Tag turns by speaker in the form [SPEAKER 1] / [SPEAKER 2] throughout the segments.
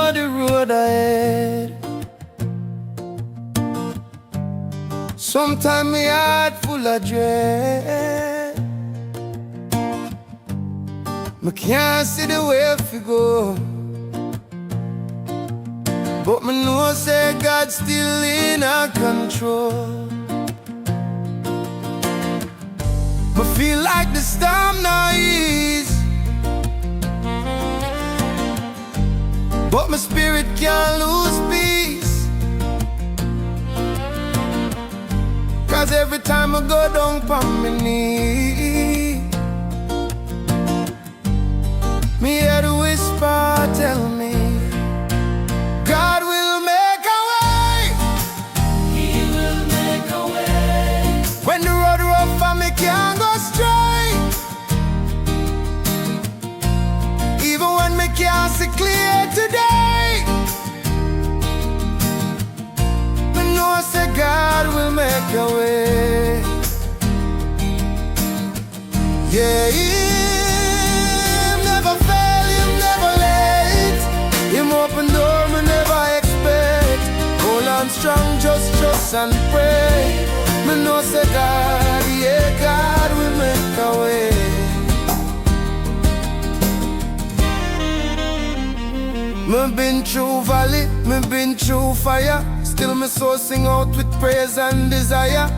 [SPEAKER 1] know the road ahead. Sometimes my heart full of dread. I can't see the way to go, but me know say God's still in control. Me feel like the storm now ease, but my spirit can't lose peace. 'Cause every time I go down on my knee, me hear the whisper tell me God will make a way.
[SPEAKER 2] He will make a way.
[SPEAKER 1] When the road rough and me can't go straight, even when me can't see clear today, me know say God will make a way. Yeah, Him never fail, Him never late. Him open door me never expect. Hold on strong, just trust and pray. Me know say God, yeah, God will make a way. Me been through valley, me been through fire. Still me soul sing out with praise and desire.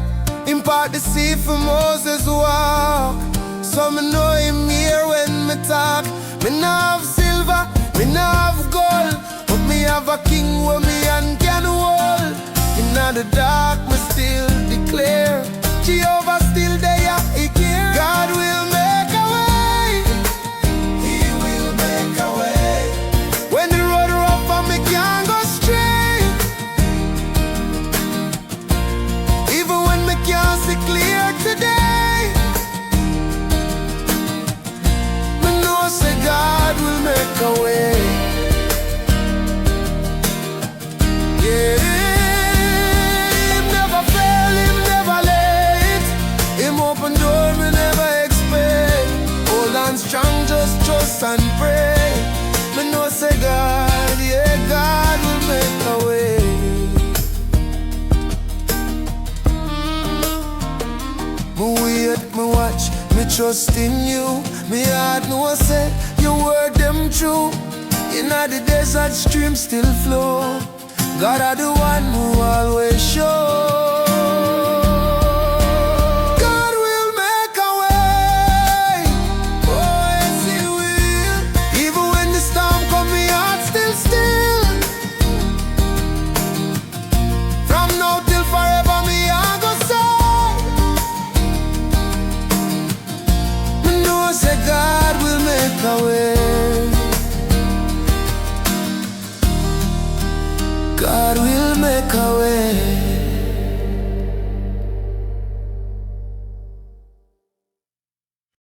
[SPEAKER 1] Impart the sea for Moses walk, so me know Him hear when me talk. Me nah have silver, me nah have gold, but me have a king where me hand can hold. In the dark me still declare Jehovah still there, He care. God will make a way.
[SPEAKER 2] He will make a way.
[SPEAKER 1] When the road rough and me can't go straight, even when me can't see clear today, me know say God will make a way. Yeah, Him never fail, Him never late. Him open door me never expect. Hold on strong, just trust and pray. Me know say God, yeah, God will make a way. Me wait, me watch, me trust in you. Me heart know say your word them true. In the desert stream still flow. God are the one who always show. God will make a way. Oh yes He will. Even when the storm come, me heart still still. From now till forever me I go say, me know say God will make a way. God will make a way.